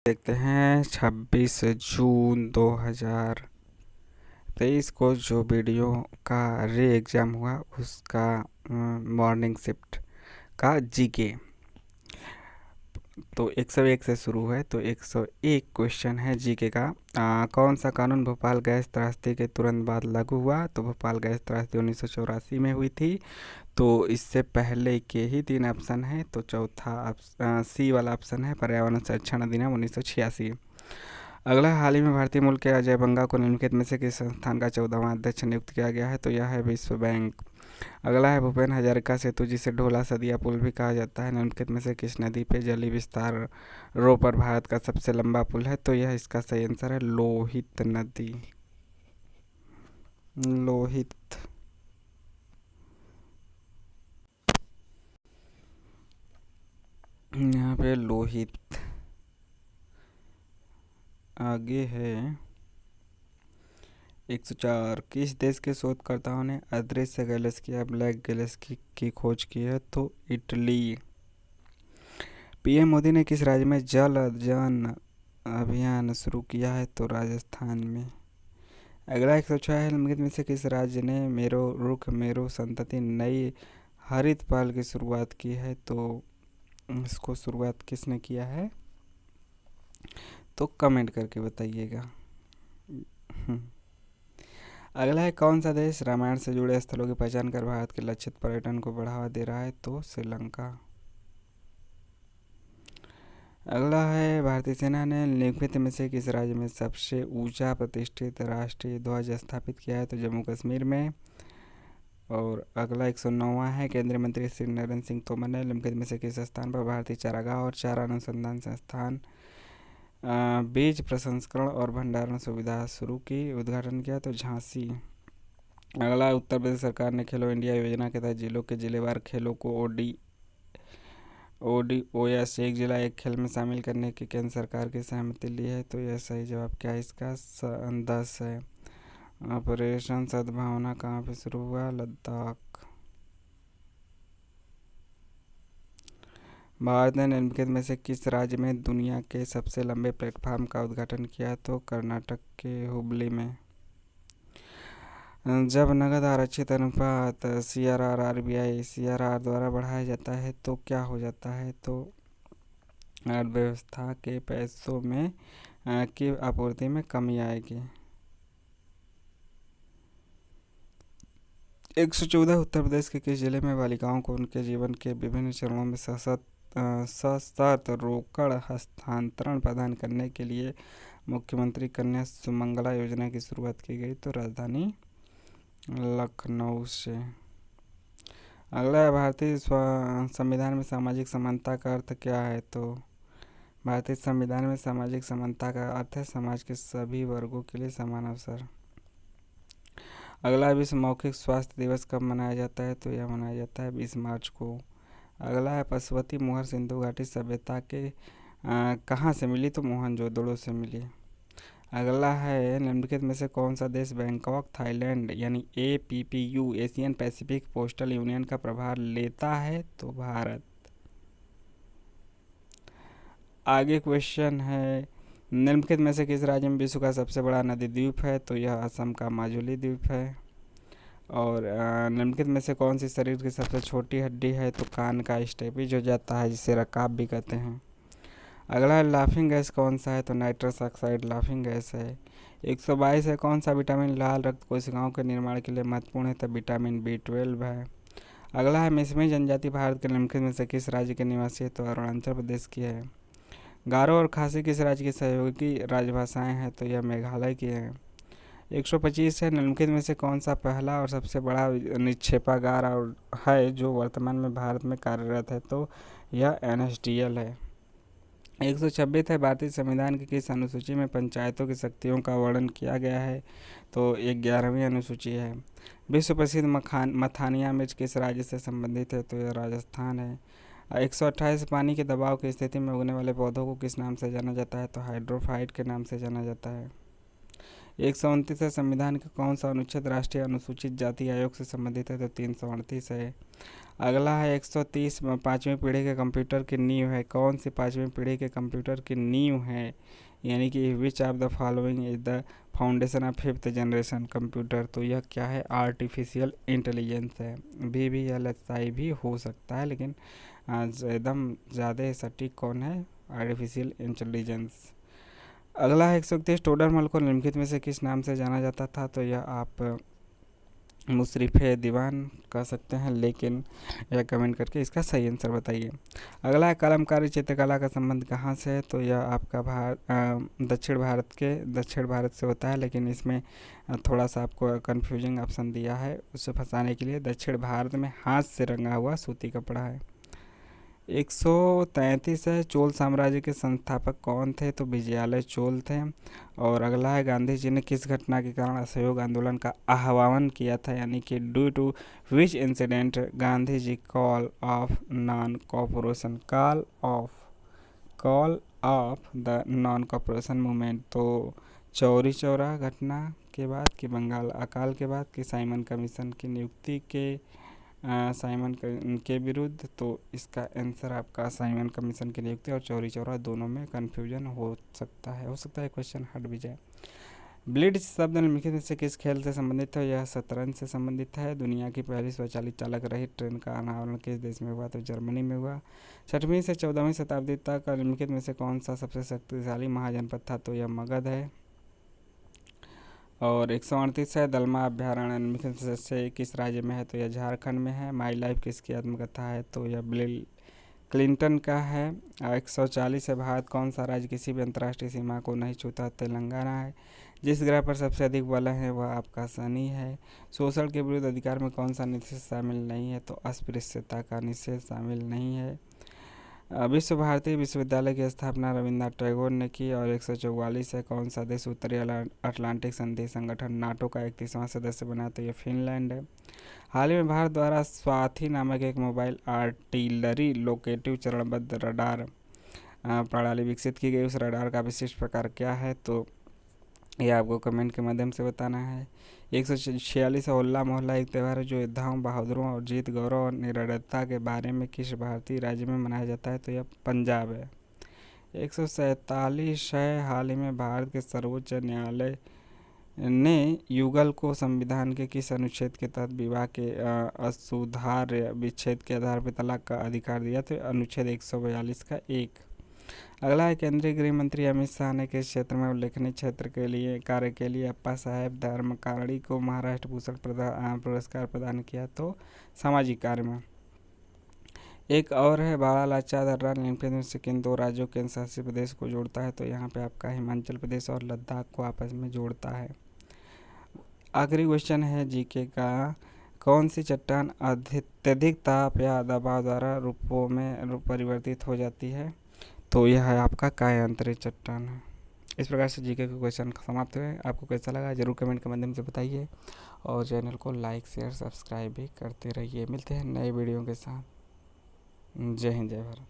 देखते हैं 26 जून 2023 को जो वीडियो का री एग्ज़ाम हुआ उसका मॉर्निंग शिफ्ट का जीके। तो 101 से शुरू है। तो 101 क्वेश्चन है जीके का। कौन सा कानून भोपाल गैस त्रासदी के तुरंत बाद लागू हुआ? तो भोपाल गैस त्रासदी 1984 में हुई थी। तो इससे पहले के ही 3 ऑप्शन है। तो चौथा सी वाला ऑप्शन है पर्यावरण संरक्षण अधिनियम 1986। अगला, हाल ही में भारतीय मूल के अजय बंगा को निम्नलिखित में से किस संस्थान का 14वां अध्यक्ष नियुक्त किया गया है? तो यह है विश्व बैंक। अगला है भूपेन हजारिका सेतु, जिसे ढोला सदिया पुल भी कहा जाता है, निम्नलिखित में से किस नदी पे जलीय विस्तार रो पर भारत का सबसे लंबा पुल है? तो यह इसका सही आंसर है लोहित नदी। लोहित। यहाँ पे लोहित। आगे है 104, किस देश के शोधकर्ताओं ने अदृश्य गैलेक्सी या ब्लैक गैलेक्सी की खोज की है? तो इटली। पीएम मोदी ने किस राज्य में जल जन अभियान शुरू किया है? तो राजस्थान में। अगला 106 है, निम्नलिखित में से किस राज्य ने मेरो रुख मेरो संतति नई हरित पहल की शुरुआत की है? तो इसको शुरुआत किसने किया है? तो कमेंट करके बताइएगा। अगला है, कौन सा देश रामायण से जुड़े स्थलों की पहचान कर भारत के लक्षित पर्यटन को बढ़ावा दे रहा है? तो श्रीलंका। अगला है, भारतीय सेना ने निम्नलिखित में से किस राज्य में सबसे ऊंचा प्रतिष्ठित राष्ट्रीय ध्वज स्थापित किया है? तो जम्मू कश्मीर में। और अगला 109वां है, केंद्रीय मंत्री श्री नरेंद्र सिंह तोमर ने निम्नलिखित में से किस स्थान पर भारतीय चारागाह और चारा अनुसंधान संस्थान बीज प्रसंस्करण और भंडारण सुविधा शुरू की उद्घाटन किया? तो झांसी। अगला, उत्तर प्रदेश सरकार ने खेलो इंडिया योजना के तहत जिलों के जिलेवार खेलों को ODOS एक जिला एक खेल में शामिल करने की केंद्र सरकार की सहमति ली है? तो यह सही जवाब क्या है इसका? 10 है। ऑपरेशन सद्भावना कहाँ पे शुरू हुआ? लद्दाख। भारत ने निम्नलिखित में से किस राज्य में दुनिया के सबसे लंबे प्लेटफार्म का उद्घाटन किया? तो कर्नाटक के हुबली में। जब नकद आरक्षित अनुपात CRR RBI CRR द्वारा बढ़ाया जाता है तो क्या हो जाता है? तो अर्थव्यवस्था के पैसों में की आपूर्ति में कमी आएगी। 114, उत्तर प्रदेश के किस जिले में बालिकाओं को उनके जीवन के विभिन्न चरणों में सशर्त रोकड़ हस्तांतरण प्रदान करने के लिए मुख्यमंत्री कन्या सुमंगला योजना की शुरुआत की गई? तो राजधानी लखनऊ से। अगला है, भारतीय संविधान में सामाजिक समानता का अर्थ क्या है? तो भारतीय संविधान में सामाजिक समानता का अर्थ है समाज के सभी वर्गों के लिए समान अवसर। अगला, विश्व मौखिक स्वास्थ्य दिवस कब मनाया जाता है? तो यह मनाया जाता है 20 मार्च को। अगला है, पशुपति मुहर सिंधु घाटी सभ्यता के कहाँ से मिली? तो मोहनजोदड़ो से मिली। अगला है, निम्नलिखित में से कौन सा देश बैंकॉक थाईलैंड यानी APPU Asian Pacific postal union का प्रभार लेता है? तो भारत। आगे क्वेश्चन है, निम्नलिखित में से किस राज्य में विश्व का सबसे बड़ा नदी द्वीप है? तो यह असम का माजुली द्वीप है। और निम्नलिखित में से कौन सी शरीर की सबसे छोटी हड्डी है? तो कान का स्टेपीज हो जाता है, जिसे रकाब भी कहते हैं। अगला है, लाफिंग गैस कौन सा है? तो नाइट्रस ऑक्साइड लाफिंग गैस है। 122 है, कौन सा विटामिन लाल रक्त कोशिकाओं के निर्माण के लिए महत्वपूर्ण है? तो विटामिन B12 है। अगला है, मिसमी जनजाति भारत के निम्नलिखित में से किस राज्य के निवासी है? तो अरुणाचल प्रदेश की है। गारो और खासी किस राज्य की सहयोगी राजभाषाएं हैं? तो यह मेघालय की है। 125 है, निम्नलिखित में से कौन सा पहला और सबसे बड़ा निक्षेपागार और है जो वर्तमान में भारत में कार्यरत है? तो यह NSDL है। 126 है, भारतीय संविधान की किस अनुसूची में पंचायतों की शक्तियों का वर्णन किया गया है? तो 11वीं अनुसूची है। विश्व प्रसिद्ध मथानिया मिर्च किस राज्य से संबंधित है? तो यह राजस्थान है। 128, पानी के दबाव की स्थिति में उगने वाले पौधों को किस नाम से जाना जाता है? तो हाइड्रोफाइट के नाम से जाना जाता है। 129 है, संविधान का कौन सा अनुच्छेद राष्ट्रीय अनुसूचित जाति आयोग से संबंधित है? तो 338 है। अगला है 130 पाँचवीं पीढ़ी के कंप्यूटर की नींव है। कौन सी पाँचवीं पीढ़ी के कंप्यूटर की नींव है, यानी कि which of the following is the foundation of fifth generation computer. तो यह क्या है, आर्टिफिशियल इंटेलिजेंस है। VVLSI भी हो सकता है, लेकिन एकदम ज़्यादा सटीक कौन है, आर्टिफिशियल इंटेलिजेंस। अगला है 131 टोडरमल को निम्नलिखित में से किस नाम से जाना जाता था। तो यह आप मुशर्रफ दीवान कह सकते हैं, लेकिन यह कमेंट करके इसका सही आंसर बताइए। अगला है कलमकारी चित्रकला का संबंध कहाँ से है। तो यह आपका दक्षिण भारत से होता है, लेकिन इसमें थोड़ा सा आपको कंफ्यूजिंग ऑप्शन दिया है उसे फंसाने के लिए। दक्षिण भारत में हाथ से रंगा हुआ सूती कपड़ा है। 133 है चोल साम्राज्य के संस्थापक कौन थे। तो विजयालय चोल थे। और अगला है गांधी जी ने किस घटना के कारण असहयोग आंदोलन का आह्वान किया था, यानी कि due to which incident Gandhi ji call off non cooperation call off the non cooperation movement. तो चौरी चौरा घटना के बाद कि बंगाल अकाल के बाद कि साइमन कमीशन की नियुक्ति के साइमन के विरुद्ध। तो इसका आंसर आपका साइमन कमीशन की नियुक्ति और चौरी चौरा दोनों में कन्फ्यूजन हो सकता है क्वेश्चन हट भी जाए। ब्लिट्ज शब्द निम्नलिखित में से किस खेल से संबंधित है। यह शतरंज से संबंधित है। दुनिया की पहली स्वचालित चालक रहित ट्रेन का अनावरण किस देश में हुआ। तो जर्मनी में हुआ। 6वीं से 14वीं शताब्दी तक निम्नलिखित में से कौन सा सबसे शक्तिशाली महाजनपद था। तो यह मगध है। और 138 है दलमा अभ्यारण्य निम्नलिखित से किस राज्य में है। तो यह झारखंड में है। माई लाइफ किसकी आत्मकथा है। तो यह बिल क्लिंटन का है। 140 है भारत कौन सा राज्य किसी भी अंतर्राष्ट्रीय सीमा को नहीं छूता। तेलंगाना है। जिस ग्रह पर सबसे अधिक बल है वह आपका शनि है। शोषण के विरुद्ध अधिकार में कौन सा निषेध शामिल नहीं है। तो अस्पृश्यता का निषेध शामिल नहीं है। विश्व भारती विश्वविद्यालय की स्थापना रविन्द्रनाथ टैगोर ने की। और 144 है कौन सा देश उत्तरी अटलांटिक संधि संगठन नाटो का 31वां सदस्य बना। तो ये फिनलैंड है। हाल ही में भारत द्वारा स्वाति नामक एक मोबाइल आर्टिलरी लोकेटिव चरणबद्ध रडार प्रणाली विकसित की गई। उस रडार का विशिष्ट प्रकार क्या है। तो यह आपको कमेंट के माध्यम से बताना है। 146 होला मोहल्ला एक त्यौहार है जो योद्धाओं, बहादुरों और जीत, गौरव और निडरता के बारे में किस भारतीय राज्य में मनाया जाता है। तो यह पंजाब है। 147 है हाल ही में भारत के सर्वोच्च न्यायालय ने युगल को संविधान के किस अनुच्छेद के तहत विवाह के असुधार्य विच्छेद के आधार पर तलाक का अधिकार दिया। तो अनुच्छेद 142 का 1। अगला है केंद्रीय गृह मंत्री अमित शाह ने किस क्षेत्र में उल्लेखनीय क्षेत्र के लिए कार्य के लिए अप्पा साहेब धर्मकाड़ी को महाराष्ट्र भूषण पुरस्कार प्रदान किया। तो सामाजिक कार्य में। एक और है बाड़ा लाचा दर्रा निम्नलिखित में से किन दो राज्यों केंद्र शासित प्रदेश को जोड़ता है। तो यहाँ पे आपका हिमाचल प्रदेश और लद्दाख को आपस में जोड़ता है। आखिरी क्वेश्चन है जीके का, कौन सी चट्टान अत्यधिक ताप या दबाव द्वारा रूपों में परिवर्तित हो जाती है। तो यह है आपका कायांतरित चट्टान है। इस प्रकार से जीके के क्वेश्चन समाप्त हुए। आपको कैसा लगा जरूर कमेंट के माध्यम से बताइए और चैनल को लाइक शेयर सब्सक्राइब भी करते रहिए। मिलते हैं नए वीडियो के साथ। जय हिंद जय भारत।